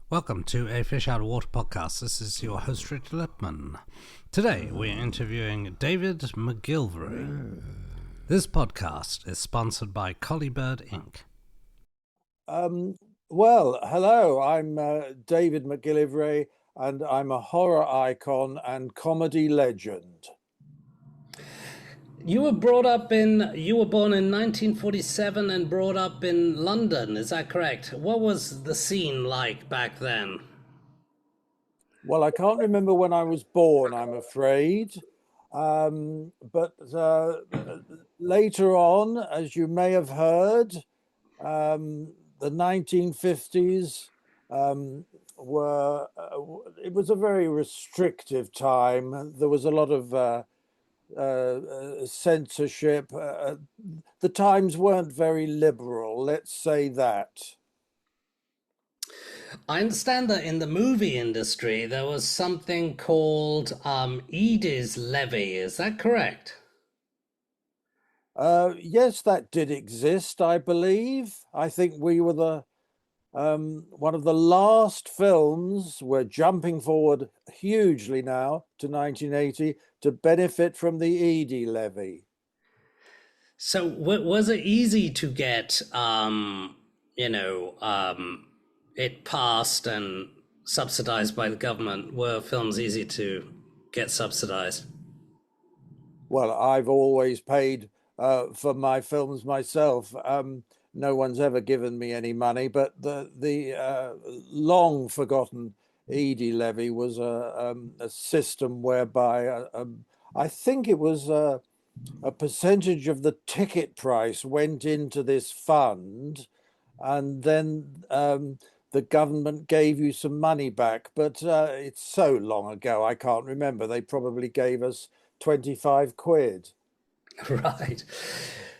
Welcome to a Fish Out of Water podcast. This is your host, Richard Lipman. Today, we're interviewing David McGillivray. This podcast is sponsored by Collybird Inc. Well, hello, I'm David McGillivray, and I'm a horror icon and comedy legend. You were born in 1947 and brought up in London, is that correct? What was the scene like back then? Well, I can't remember when I was born, I'm afraid. But later on, as you may have heard, the 1950s it was a very restrictive time. There was a lot of censorship. The times weren't very liberal, let's say that. I understand that in the movie industry there was something called Edie's levy, is that correct? Yes, that did exist, I believe. I think we were the one of the last films. We're jumping forward hugely now to 1980 to benefit from the Edie levy. So was it easy to get, it passed and subsidized by the government? Were films easy to get subsidized? Well, I've always paid for my films myself. No one's ever given me any money, but the long forgotten Edie levy was a system whereby I think it was a percentage of the ticket price went into this fund, and then the government gave you some money back. But it's so long ago, I can't remember. They probably gave us 25 quid. Right.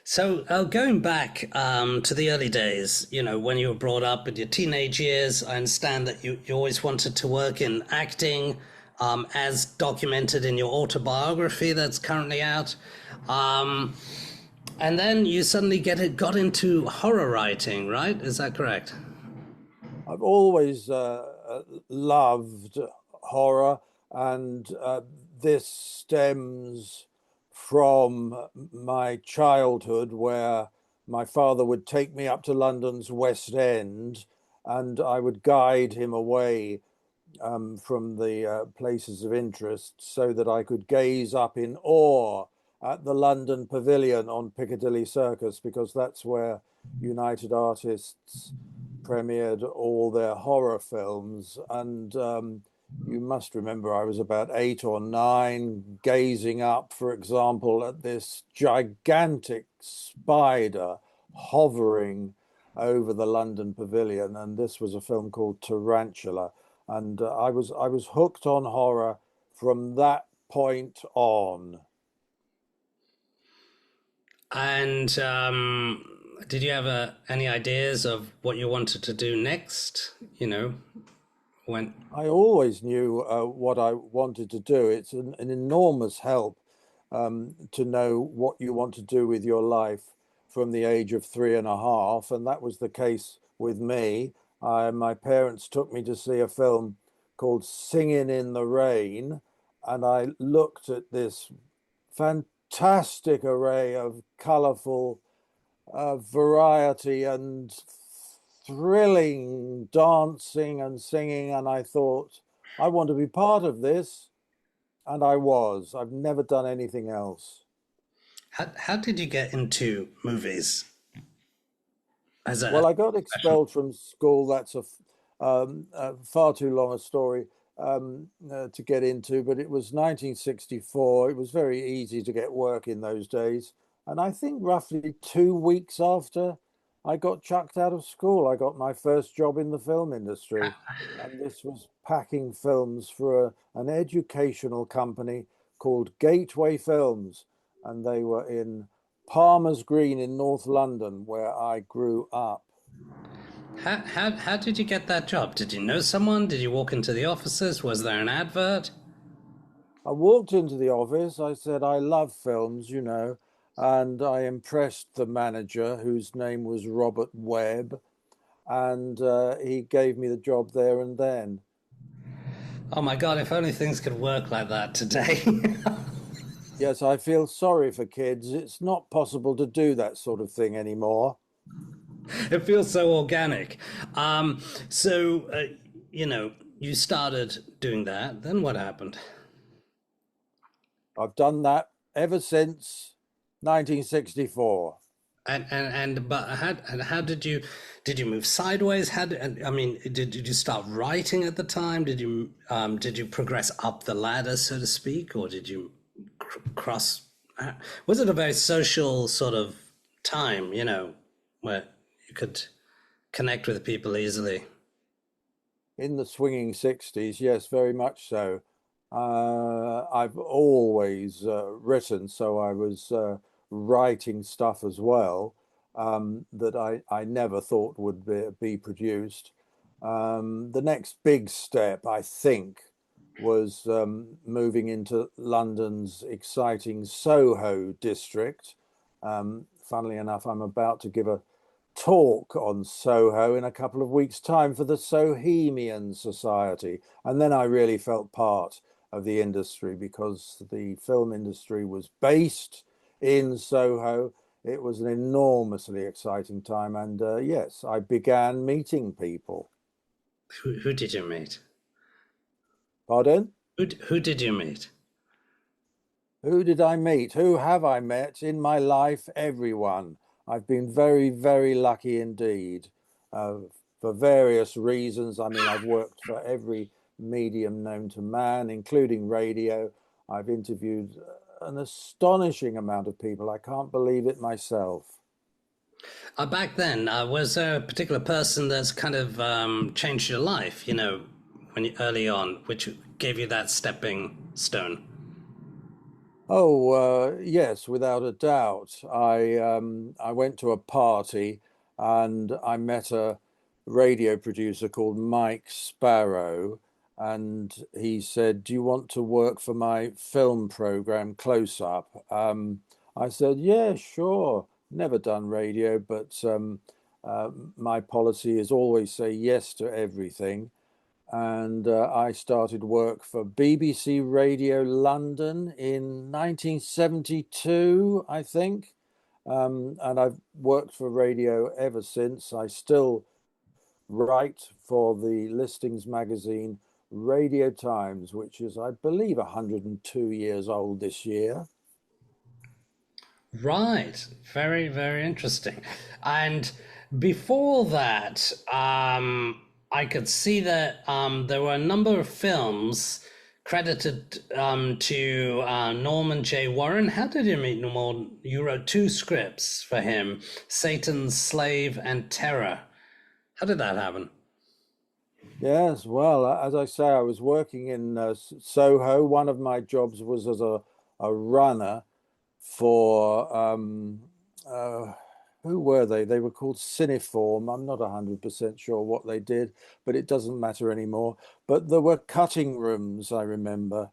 So going back to the early days, when you were brought up in your teenage years, I understand that you always wanted to work in acting, as documented in your autobiography that's currently out. And then you suddenly got into horror writing, right? Is that correct? I've always loved horror, and this stems from my childhood, where my father would take me up to London's West End, and I would guide him away from the places of interest so that I could gaze up in awe at the London Pavilion on Piccadilly Circus, because that's where United Artists premiered all their horror films. And you must remember I was about 8 or 9, gazing up, for example, at this gigantic spider hovering over the London Pavilion. And this was a film called Tarantula. And I was hooked on horror from that point on. And did you have any ideas of what you wanted to do next? When I always knew what I wanted to do. It's an enormous help to know what you want to do with your life from the age of 3.5, and that was the case with me. My parents took me to see a film called Singing in the Rain, and I looked at this fantastic array of colorful variety and thrilling dancing and singing, and I thought, I want to be part of this, and I was. I've never done anything else. how did you get into movies? Well, I got expelled from school. That's far too long a story to get into, but it was 1964. It was very easy to get work in those days. And I think roughly 2 weeks after I got chucked out of school, I got my first job in the film industry. And this was packing films for an educational company called Gateway Films. And they were in Palmer's Green in North London, where I grew up. How did you get that job? Did you know someone? Did you walk into the offices? Was there an advert? I walked into the office. I said, I love films, and I impressed the manager, whose name was Robert Webb. and he gave me the job there and then. Oh my God, if only things could work like that today. Yes, I feel sorry for kids. It's not possible to do that sort of thing anymore. It feels so organic. So, you know, you started doing that. Then what happened? I've done that ever since 1964. But how did you move sideways? I mean, did you start writing at the time? Did you progress up the ladder, so to speak, or did you cross? Was it a very social sort of time, you know, where you could connect with people easily? In the swinging 60s, yes, very much so. I've always written, so I was writing stuff as well that I never thought would be produced. The next big step, I think, was moving into London's exciting Soho district. Funnily enough, I'm about to give a talk on Soho in a couple of weeks' time for the Sohemian Society. And then I really felt part of the industry because the film industry was based in Soho. It was an enormously exciting time. And yes, I began meeting people. Who did you meet? Pardon? Who did you meet? Who did I meet? Who have I met in my life? Everyone. I've been very, very lucky indeed uh, for various reasons. I mean, I've worked for every medium known to man, including radio. I've interviewed an astonishing amount of people. I can't believe it myself. Back then, was there a particular person that's kind of changed your life? You know, early on, which gave you that stepping stone. Oh, yes, without a doubt. I went to a party and I met a radio producer called Mike Sparrow, and he said, "Do you want to work for my film program, Close Up?" I said, "Yeah, sure. Never done radio, but my policy is always say yes to everything." And I started work for BBC Radio London in 1972, I think. And I've worked for radio ever since. I still write for the listings magazine Radio Times, which is, I believe, 102 years old this year. Right. Very, very interesting. And before that, I could see that there were a number of films credited to Norman J. Warren. How did you meet Norman? You wrote two scripts for him, Satan's Slave and Terror. How did that happen? Yes, well, as I say, I was working in Soho. One of my jobs was as a runner for uh, who were they? They were called Cineform. I'm not 100% sure what they did, but it doesn't matter anymore. But there were cutting rooms, I remember,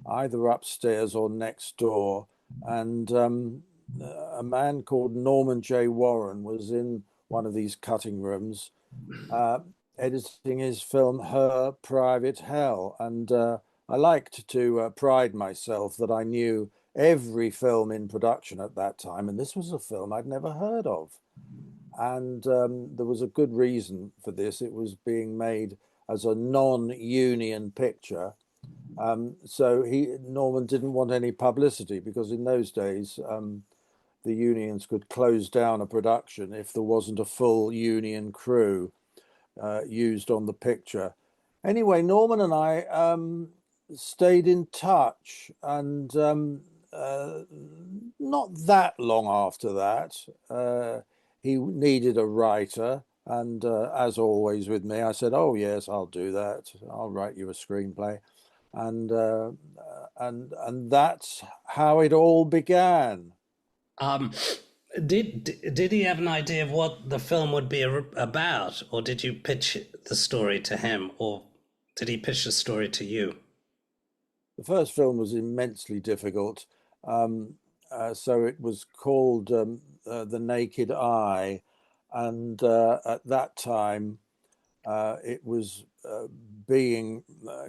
either upstairs or next door. And a man called Norman J. Warren was in one of these cutting rooms, uh, editing his film Her Private Hell. And I liked to pride myself that I knew every film in production at that time, and this was a film I'd never heard of. And there was a good reason for this. It was being made as a non-union picture. So Norman didn't want any publicity because in those days the unions could close down a production if there wasn't a full union crew used on the picture. Anyway, Norman and I stayed in touch, and uh, not that long after that, he needed a writer. And as always with me, I said, "Oh yes, I'll do that. I'll write you a screenplay." And and that's how it all began. Um, did he have an idea of what the film would be about, or did you pitch the story to him, or did he pitch the story to you? The first film was immensely difficult. So it was called The Naked Eye. And at that time, it was being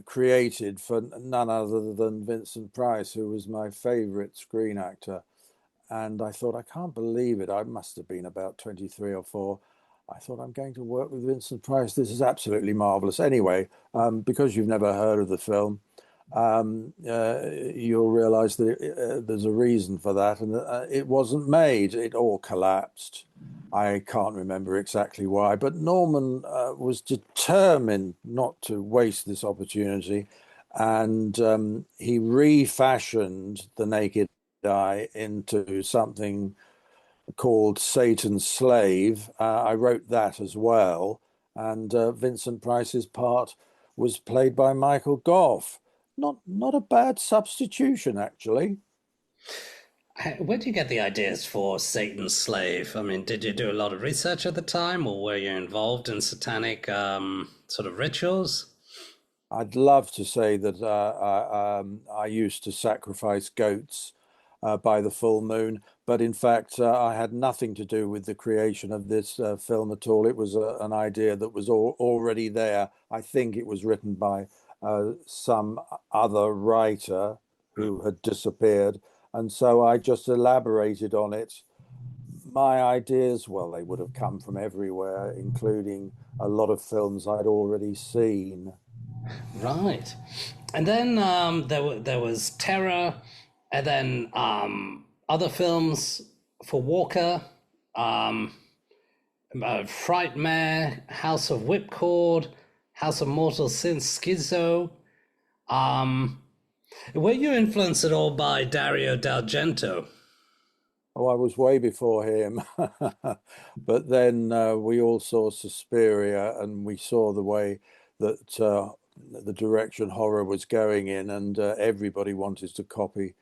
created for none other than Vincent Price, who was my favorite screen actor. And I thought, I can't believe it. I must have been about 23 or 4. I thought, I'm going to work with Vincent Price. This is absolutely marvelous. Anyway, because you've never heard of the film, you'll realize that there's a reason for that, and it wasn't made. It all collapsed. I can't remember exactly why, but Norman was determined not to waste this opportunity, and he refashioned The Naked Eye into something called Satan's Slave. I wrote that as well, and Vincent Price's part was played by Michael Gough. Not a bad substitution, actually. Where do you get the ideas for Satan's Slave? I mean, did you do a lot of research at the time, or were you involved in satanic sort of rituals? I'd love to say that I used to sacrifice goats by the full moon, but in fact, I had nothing to do with the creation of this film at all. It was an idea that was already there. I think it was written by some other writer who had disappeared, and so I just elaborated on it. My ideas, well, they would have come from everywhere, including a lot of films I'd already seen. Right. And then there was Terror, and then other films for Walker, um, Frightmare, House of Whipcord, House of Mortal Sin, Schizo. Um, were you influenced at all by Dario D'Argento? Oh, I was way before him. But then we all saw Suspiria, and we saw the way that the direction horror was going in, and everybody wanted to copy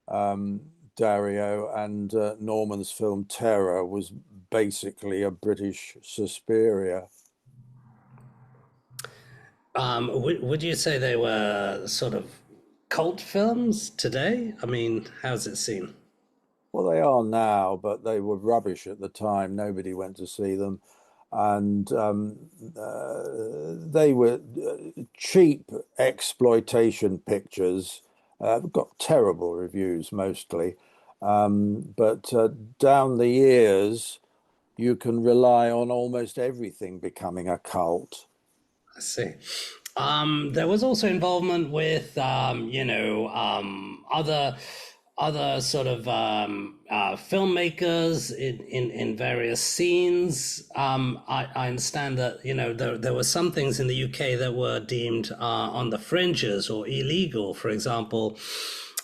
um, Dario. And Norman's film Terror was basically a British Suspiria. Would you say they were sort of cult films today? I mean, how's it seen? Well, they are now, but they were rubbish at the time. Nobody went to see them. And they were cheap exploitation pictures. Got terrible reviews mostly. But down the years, you can rely on almost everything becoming a cult. I see. There was also involvement with, other sort of filmmakers in various scenes. I understand that there were some things in the UK that were deemed on the fringes or illegal. For example,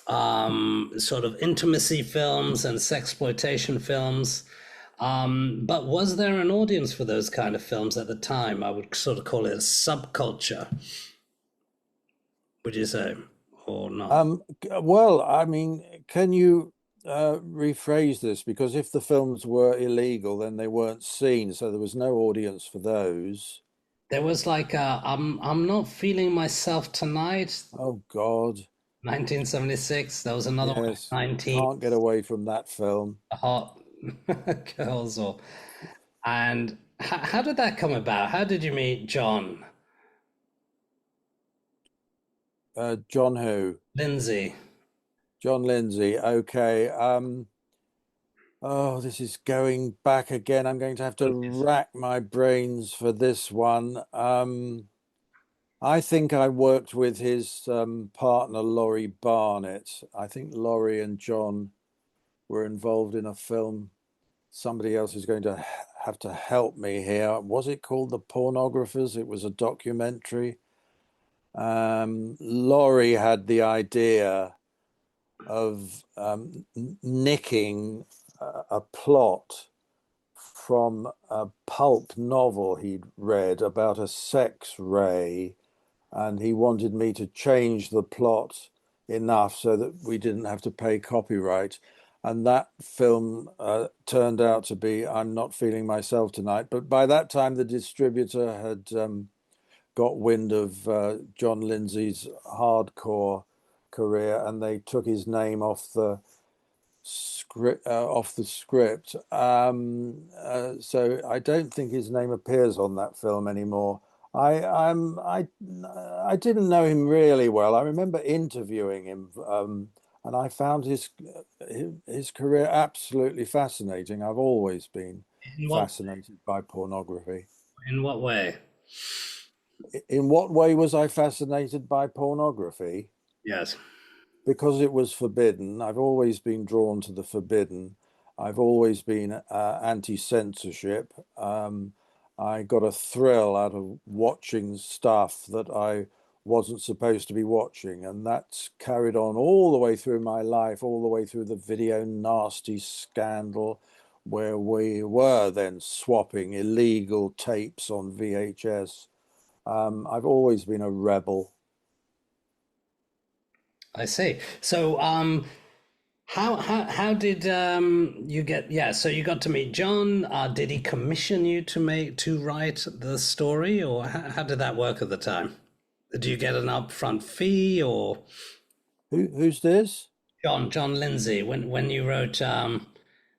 sort of intimacy films and sexploitation films. But was there an audience for those kind of films at the time? I would sort of call it a subculture, would you say, or not? Well, I mean, can you rephrase this? Because if the films were illegal, then they weren't seen, so there was no audience for those. There was like I'm not feeling myself tonight, Oh God, 1976. There was another one, yes, 19 can't get away from that film. Hot Girls, or and how did that come about? How did you meet John John who? Lindsay? John Lindsay. Okay. Oh, this is going back again. I'm going to have to rack my brains for this one. I think I worked with his partner, Laurie Barnett. I think Laurie and John were involved in a film. Somebody else is going to have to help me here. Was it called The Pornographers? It was a documentary. Laurie had the idea of nicking a plot from a pulp novel he'd read about a sex ray, and he wanted me to change the plot enough so that we didn't have to pay copyright. And that film turned out to be I'm Not Feeling Myself Tonight. But by that time, the distributor had got wind of John Lindsay's hardcore career, and they took his name off the script off the script. So I don't think his name appears on that film anymore. I didn't know him really well. I remember interviewing him, and I found his career absolutely fascinating. I've always been In what fascinated by pornography. in what way? In what way was I fascinated by pornography? Yes. Because it was forbidden. I've always been drawn to the forbidden. I've always been anti-censorship. I got a thrill out of watching stuff that I wasn't supposed to be watching, and that's carried on all the way through my life, all the way through the video nasty scandal, where we were then swapping illegal tapes on VHS. I've always been a rebel. I see. So, how did you get? Yeah, so you got to meet John. Did he commission you to write the story, or how did that work at the time? Did you get an upfront fee, or Who's this? John Lindsay when you wrote um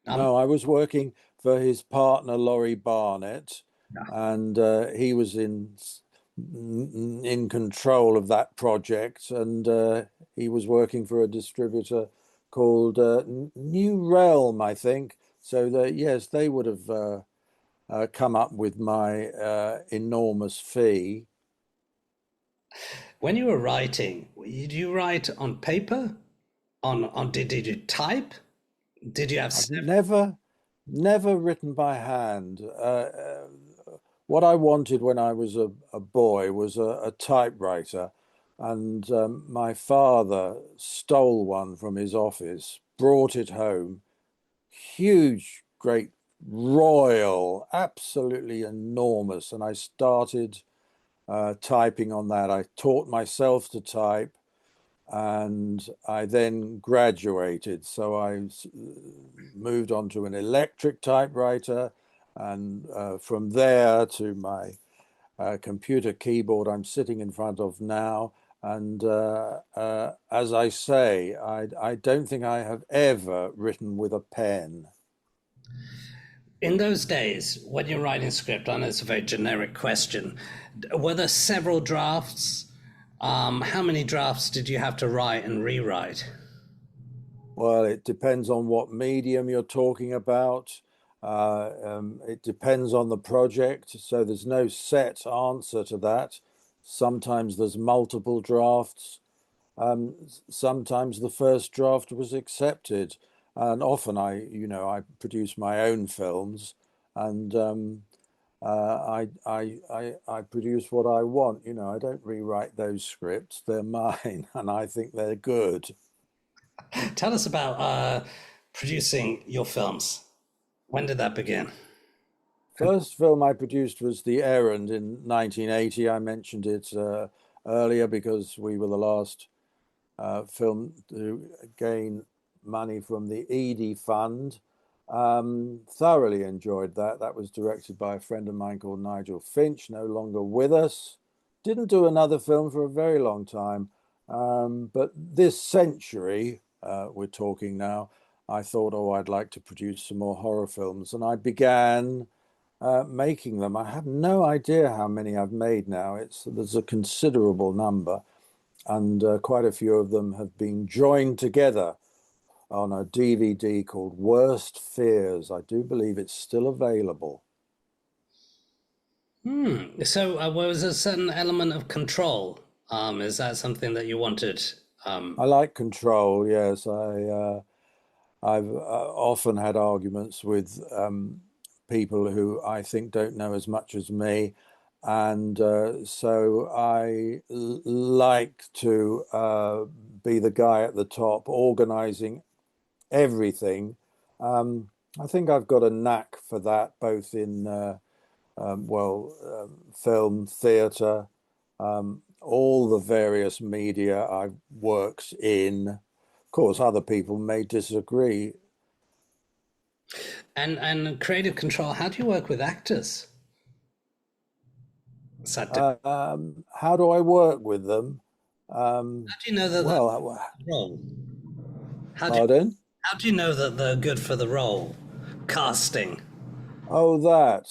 No, I was working for his partner, Laurie Barnett, and he was in control of that project, and he was working for a distributor called New Realm, I think. So that yes, they would have come up with my enormous fee. when you were writing? Did you write on paper? On did you type? Did you have I've seven? never written by hand. What I wanted when I was a boy was a typewriter, and my father stole one from his office, brought it home, huge, great, royal, absolutely enormous, and I started typing on that. I taught myself to type, and I then graduated. So I moved on to an electric typewriter, and from there to my computer keyboard I'm sitting in front of now. And as I say, I don't think I have ever written with a pen. In those days, when you're writing script, I know it's a very generic question. Were there several drafts? How many drafts did you have to write and rewrite? Well, it depends on what medium you're talking about. It depends on the project, so there's no set answer to that. Sometimes there's multiple drafts. Sometimes the first draft was accepted, and often I produce my own films, and I produce what I want. I don't rewrite those scripts; they're mine, and I think they're good. Tell us about producing your films. When did that begin? First film I produced was The Errand in 1980. I mentioned it earlier because we were the last film to gain money from the Edie Fund. Thoroughly enjoyed that. That was directed by a friend of mine called Nigel Finch, no longer with us. Didn't do another film for a very long time. But this century, we're talking now, I thought, oh, I'd like to produce some more horror films. And I began making them. I have no idea how many I've made now. There's a considerable number, and quite a few of them have been joined together on a DVD called Worst Fears. I do believe it's still available. So, was there a certain element of control? Is that something that you wanted? I like control, yes. I've often had arguments with people who I think don't know as much as me. And so like to be the guy at the top, organizing everything. I think I've got a knack for that, both in film, theatre, all the various media I've worked in. Of course, other people may disagree. And creative control, how do you work with actors? Is that different? How do I work with them? Um, How do you know that that's well, wrong? How do you, pardon? How do you know that they're good for the role? Casting. Oh, that.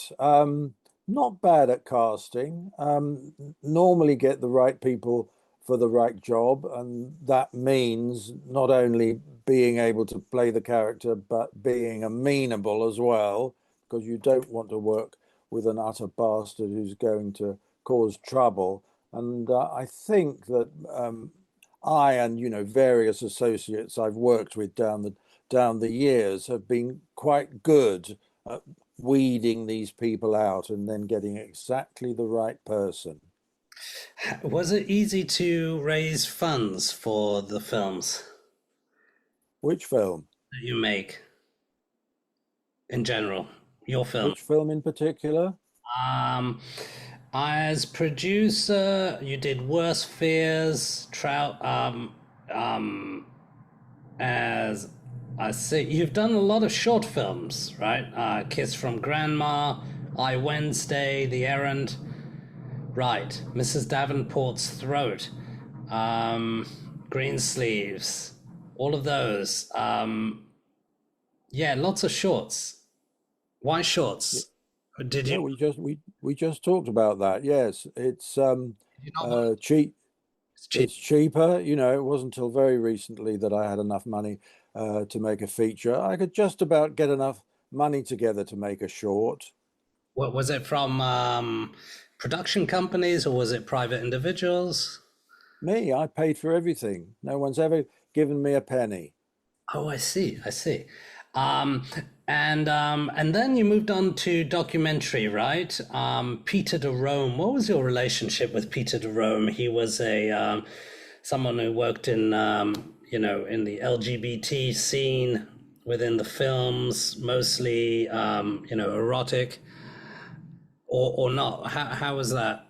Not bad at casting. Normally get the right people for the right job, and that means not only being able to play the character, but being amenable as well, because you don't want to work with an utter bastard who's going to cause trouble. And I think that I and various associates I've worked with down the years have been quite good at weeding these people out and then getting exactly the right person. Was it easy to raise funds for the films Which film? that you make in general? Your film. Which film in particular? Um, as producer, you did Worst Fears, Trout. As I see, you've done a lot of short films, right? Kiss from Grandma, I Wednesday, The Errand, right? Mrs. Davenport's Throat, um, Green Sleeves, all of those. Yeah, lots of shorts. Why Y- shorts? Did Yeah, you? we just talked about that. Yes, it's Did you not want? cheap. It's It's cheap. cheaper. It wasn't until very recently that I had enough money to make a feature. I could just about get enough money together to make a short. What was it from? Production companies or was it private individuals? Me, I paid for everything. No one's ever given me a penny. Oh, I see. I see. Um, and then you moved on to documentary, right? Peter de Rome. What was your relationship with Peter de Rome? He was a someone who worked in in the LGBT scene within the films, mostly erotic or not. How was that?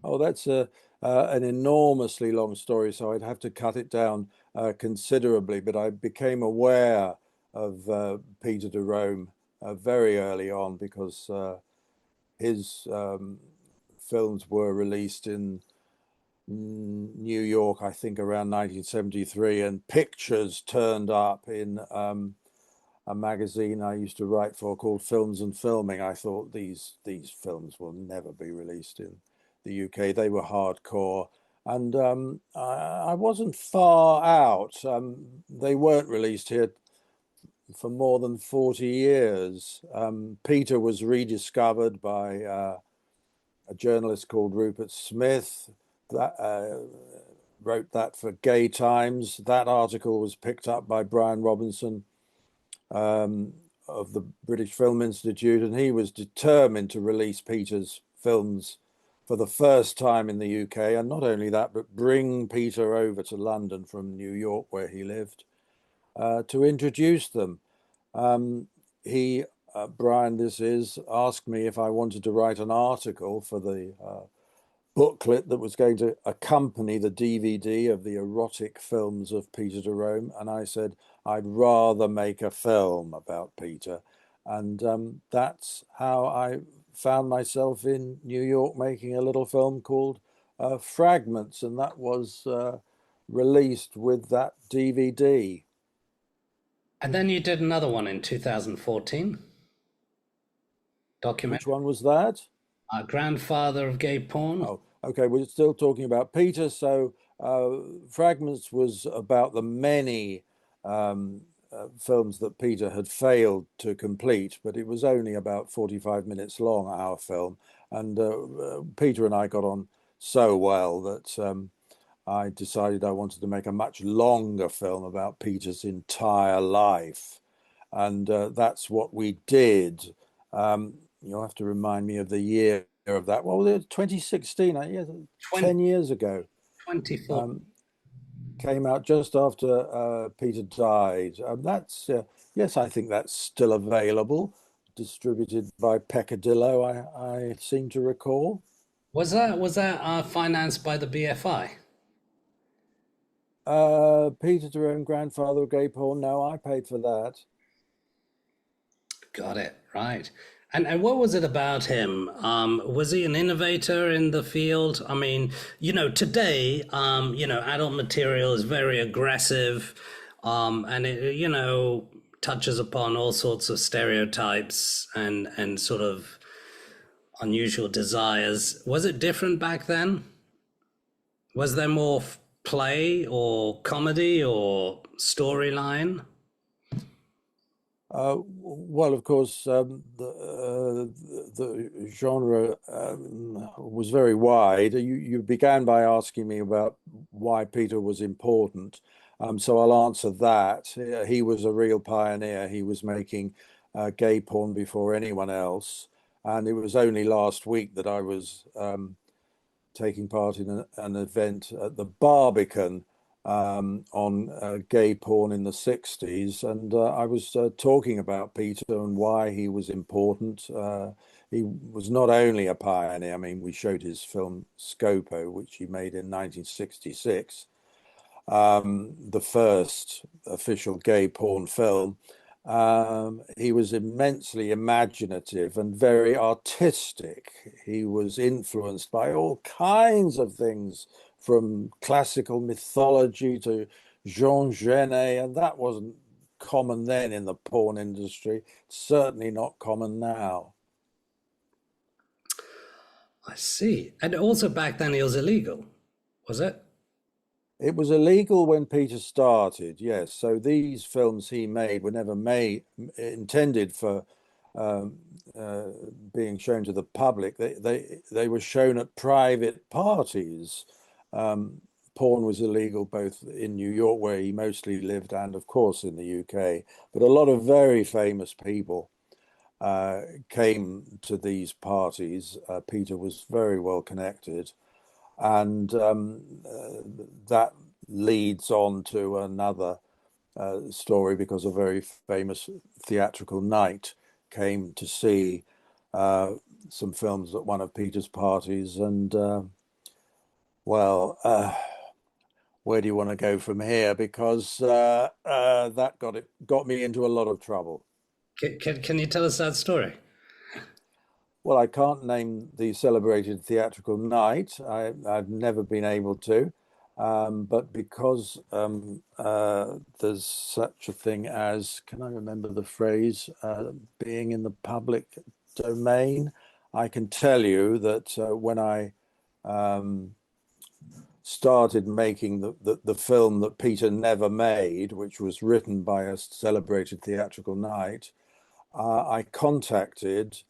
Oh, that's an enormously long story, so I'd have to cut it down considerably. But I became aware of Peter de Rome very early on because his films were released in New York, I think around 1973, and pictures turned up in a magazine I used to write for called Films and Filming. I thought these films will never be released in the UK. They were hardcore, and I wasn't far out. They weren't released here for more than 40 years. Peter was rediscovered by a journalist called Rupert Smith that wrote that for Gay Times. That article was picked up by Brian Robinson um, of the British Film Institute, and he was determined to release Peter's films for the first time in the UK. And not only that, but bring Peter over to London from New York, where he lived, to introduce them. He, Brian, this is, asked me if I wanted to write an article for the booklet that was going to accompany the DVD of the erotic films of Peter de Rome. And I said, I'd rather make a film about Peter. And that's how I found myself in New York making a little film called Fragments. And that was released with that DVD. And then you did another one in 2014, Which documentary, one was that? Grandfather of Gay Porn. Oh, okay. We're still talking about Peter. So, Fragments was about the many films that Peter had failed to complete, but it was only about 45 minutes long, our film. And Peter and I got on so well that I decided I wanted to make a much longer film about Peter's entire life. And that's what we did. You'll have to remind me of the year of that. Well, it was 2016, yeah, 20, 10 years ago. 24. Um, Came out just after Peter died. Yes, I think that's still available, distributed by Peccadillo, I seem to recall. Was that financed by the BFI? Peter Jerome, grandfather of gay porn. No, I paid for that. Got it, right. And what was it about him? Was he an innovator in the field? I mean, today, adult material is very aggressive. and it, touches upon all sorts of stereotypes and sort of unusual desires. Was it different back then? Was there more play or comedy or storyline? Well, of course, the genre was very wide. You began by asking me about why Peter was important. So I'll answer that. He was a real pioneer. He was making gay porn before anyone else. And it was only last week that I was taking part in an event at the Barbican on gay porn in the 60s. And I was talking about Peter and why he was important. He was not only a pioneer, I mean, we showed his film Scopo, which he made in 1966, the first official gay porn film. He was immensely imaginative and very artistic. He was influenced by all kinds of things, from classical mythology to Jean Genet, and that wasn't common then in the porn industry. It's certainly not common now. I see. And also back then it was illegal, was it? It was illegal when Peter started, yes. So these films he made were never made intended for um, uh, being shown to the public. They were shown at private parties. Um, Porn was illegal both in New York, where he mostly lived, and of course in the UK. But a lot of very famous people came to these parties. Peter was very well connected, and that leads on to another story, because a very famous theatrical night came to see uh, some films at one of Peter's parties, and well, where do you want to go from here? Because that got me into a lot of trouble. Can you tell us that story? Well, I can't name the celebrated theatrical night. I've never been able to, but because there's such a thing as, can I remember the phrase, being in the public domain, I can tell you that when I um, started making the film that Peter never made, which was written by a celebrated theatrical night, I contacted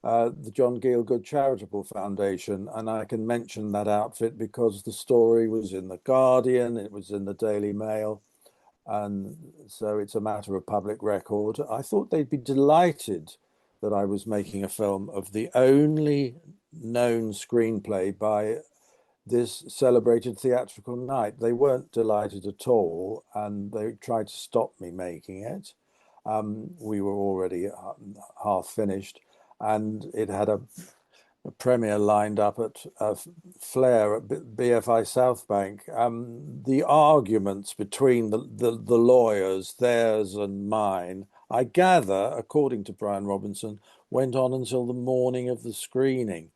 the John Gielgud Charitable Foundation, and I can mention that outfit because the story was in the Guardian, it was in the Daily Mail, and so it's a matter of public record. I thought they'd be delighted that I was making a film of the only known screenplay by this celebrated theatrical night. They weren't delighted at all, and they tried to stop me making it. We were already half finished, and it had a premiere lined up at Flair at BFI South Bank. The arguments between the lawyers, theirs and mine, I gather, according to Brian Robinson, went on until the morning of the screening.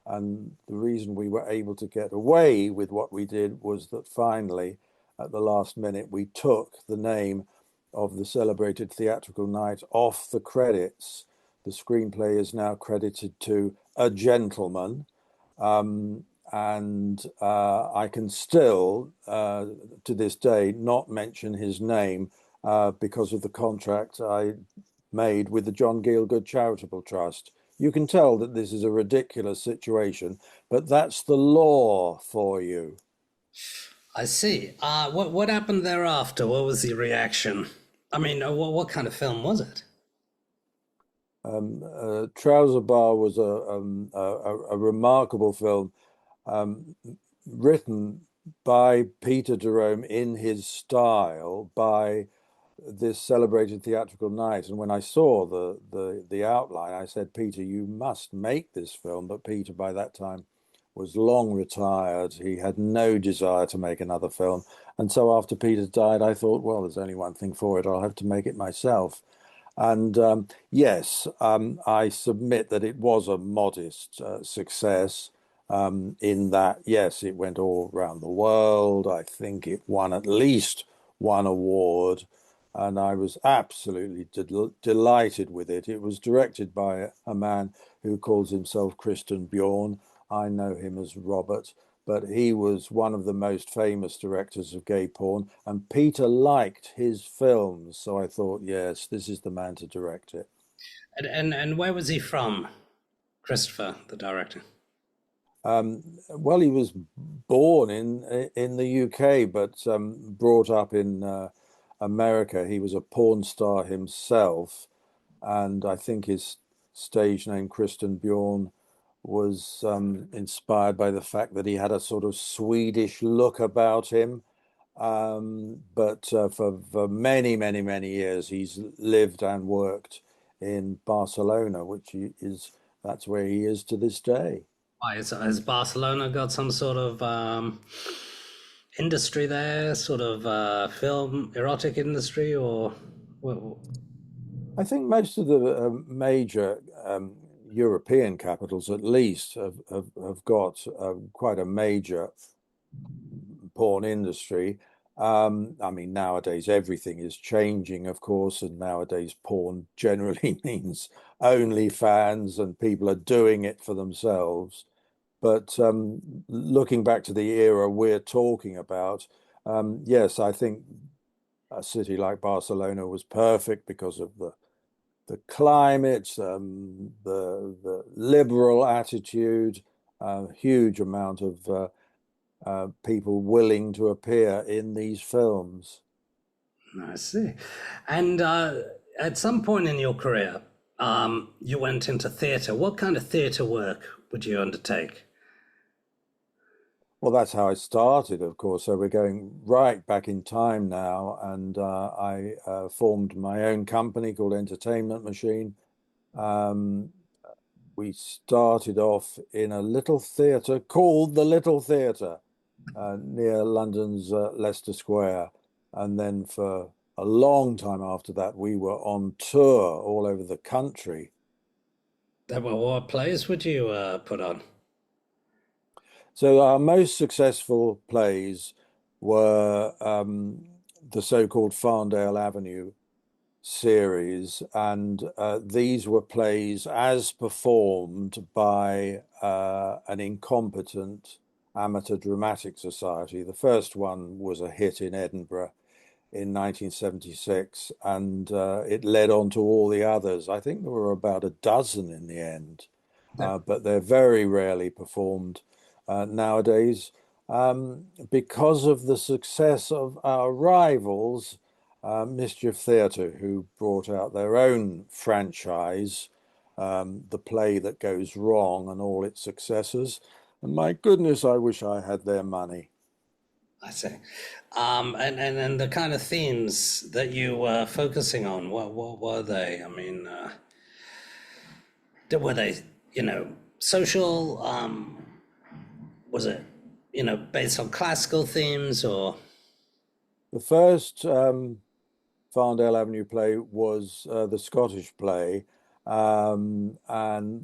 And the reason we were able to get away with what we did was that finally, at the last minute, we took the name of the celebrated theatrical night off the credits. The screenplay is now credited to a gentleman, and I can still, to this day, not mention his name because of the contract I made with the John Gielgud Charitable Trust. You can tell that this is a ridiculous situation, but that's the law for you. I see. What happened thereafter? What was the reaction? I mean, what kind of film was it? Trouser Bar was a remarkable film, written by Peter Jerome in his style by this celebrated theatrical night. And when I saw the outline, I said, Peter, you must make this film. But Peter, by that time, was long retired. He had no desire to make another film. And so after Peter died, I thought, well, there's only one thing for it. I'll have to make it myself. And yes, I submit that it was a modest success, in that, yes, it went all around the world. I think it won at least won award, and I was absolutely delighted with it. It was directed by a man who calls himself Christian Bjorn. I know him as Robert, but he was one of the most famous directors of gay porn, and Peter liked his films, so I thought, yes, this is the man to direct it. And where was he from, Christopher, the director? Well, he was born in the UK, but brought up in America. He was a porn star himself, and I think his stage name, Christian Bjorn, was inspired by the fact that he had a sort of Swedish look about him. But for many, many, many years, he's lived and worked in Barcelona, that's where he is to this day. Why, has Barcelona got some sort of industry there, sort of film erotic industry, or well, I think most of the major European capitals, at least, have got quite a major porn industry. I mean, nowadays everything is changing, of course, and nowadays porn generally means OnlyFans, and people are doing it for themselves. But looking back to the era we're talking about, yes, I think a city like Barcelona was perfect because of the climate, the liberal attitude, huge amount of people willing to appear in these films. I see. And at some point in your career, you went into theatre. What kind of theatre work would you undertake? Well, that's how I started, of course. So we're going right back in time now, and I formed my own company called Entertainment Machine. Um, we started off in a little theatre called the Little Theatre near London's Leicester Square. And then for a long time after that, we were on tour all over the country. What plays would you put on? So our most successful plays were the so-called Farndale Avenue series, and these were plays as performed by an incompetent amateur dramatic society. The first one was a hit in Edinburgh in 1976, and it led on to all the others. I think there were about a dozen in the end, but they're very rarely performed nowadays because of the success of our rivals, Mischief Theatre, who brought out their own franchise, The Play That Goes Wrong, and all its successors. And my goodness, I wish I had their money. I see. And the kind of themes that you were focusing on, what were they? I mean, were they, social? Was it, based on classical themes or? The first Farndale Avenue play was the Scottish play. And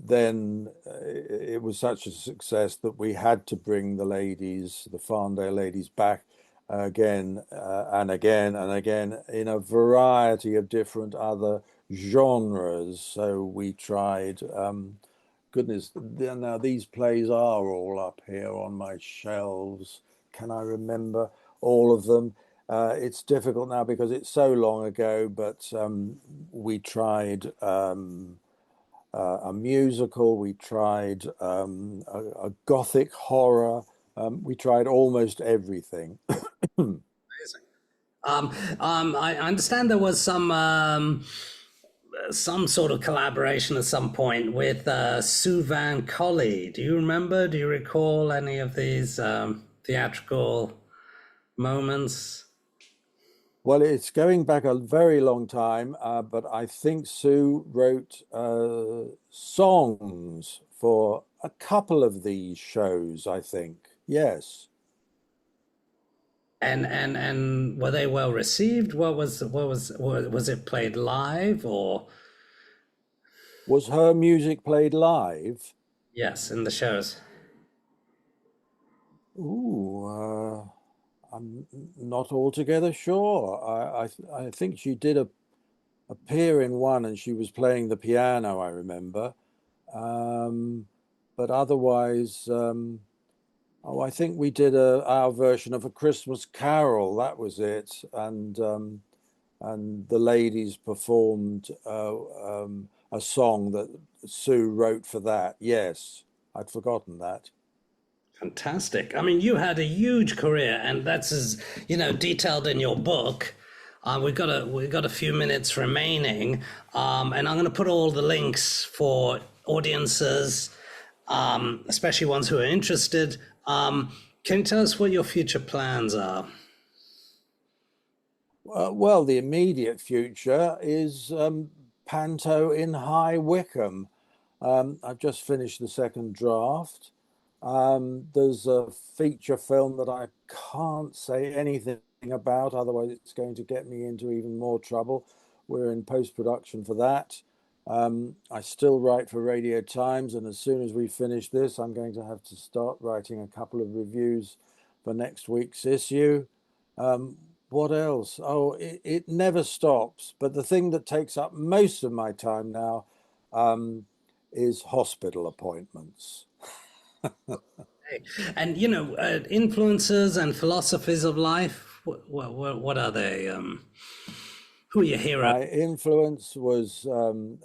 then it was such a success that we had to bring the Farndale ladies back again and again and again in a variety of different other genres. So we tried, goodness, now these plays are all up here on my shelves. Can I remember all of them? It's difficult now because it's so long ago, but we tried a musical, we tried a gothic horror, we tried almost everything. Amazing. I understand there was some sort of collaboration at some point with Sue Van Collie. Do you remember? Do you recall any of these theatrical moments? Well, it's going back a very long time, but I think Sue wrote songs for a couple of these shows, I think. Yes. And were they well received? Was it played live or Was her music played live? yes, in the shows? Ooh, I'm not altogether sure. I think she did appear in one, and she was playing the piano, I remember. But otherwise, I think we did our version of A Christmas Carol. That was it, and the ladies performed a song that Sue wrote for that. Yes, I'd forgotten that. Fantastic. I mean, you had a huge career, and that's as detailed in your book. We've got a few minutes remaining, and I'm going to put all the links for audiences, especially ones who are interested. Can you tell us what your future plans are? Well, the immediate future is Panto in High Wycombe. I've just finished the second draft. There's a feature film that I can't say anything about, otherwise it's going to get me into even more trouble. We're in post-production for that. I still write for Radio Times, and as soon as we finish this, I'm going to have to start writing a couple of reviews for next week's issue. What else? Oh, it never stops. But the thing that takes up most of my time now is hospital appointments. And influences and philosophies of life. What are they? Who are your heroes? My influence was,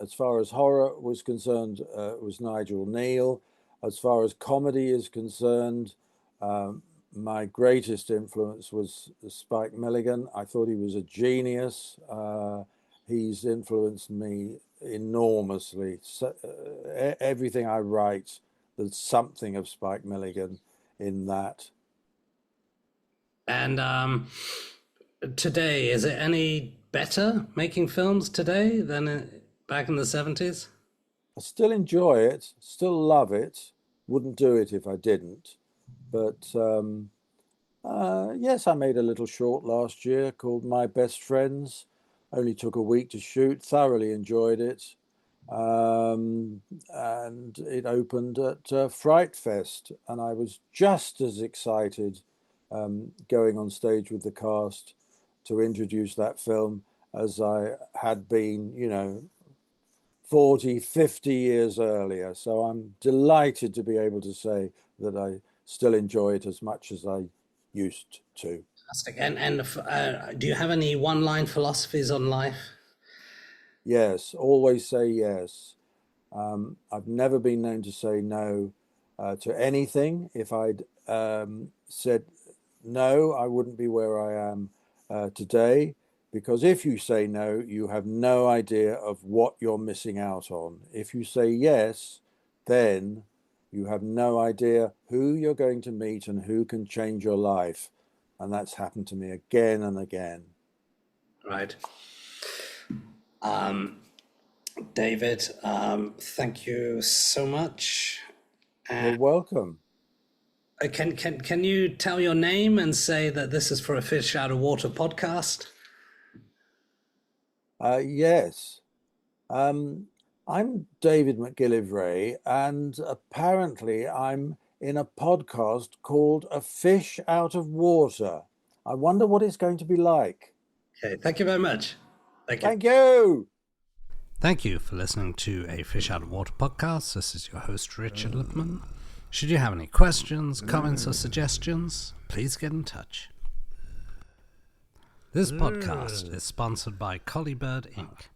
as far as horror was concerned, was Nigel Neal. As far as comedy is concerned, my greatest influence was Spike Milligan. I thought he was a genius. He's influenced me enormously. So, everything I write, there's something of Spike Milligan in that. And today, is it any better making films today than back in the 70s? I still enjoy it, still love it. Wouldn't do it if I didn't. But yes, I made a little short last year called My Best Friends. Only took a week to shoot, thoroughly enjoyed it. And it opened at Fright Fest, and I was just as excited going on stage with the cast to introduce that film as I had been, 40, 50 years earlier. So I'm delighted to be able to say that I still enjoy it as much as I used to. Fantastic. And do you have any one-line philosophies on life? Yes, always say yes. I've never been known to say no to anything. If I'd said no, I wouldn't be where I am today, because if you say no, you have no idea of what you're missing out on. If you say yes, then you have no idea who you're going to meet and who can change your life. And that's happened to me again and again. Right. David, thank you so much. You're welcome. Can you tell your name and say that this is for a Fish Out of Water podcast? Yes. I'm David McGillivray, and apparently I'm in a podcast called A Fish Out of Water. I wonder what it's going to be like. Okay, thank you very much. Thank you. Thank you. Thank you for listening to A Fish Out of Water podcast. This is your host, Richard Lippman. Should you have any questions, comments, or suggestions, please get in touch. This podcast is sponsored by Collybird Inc.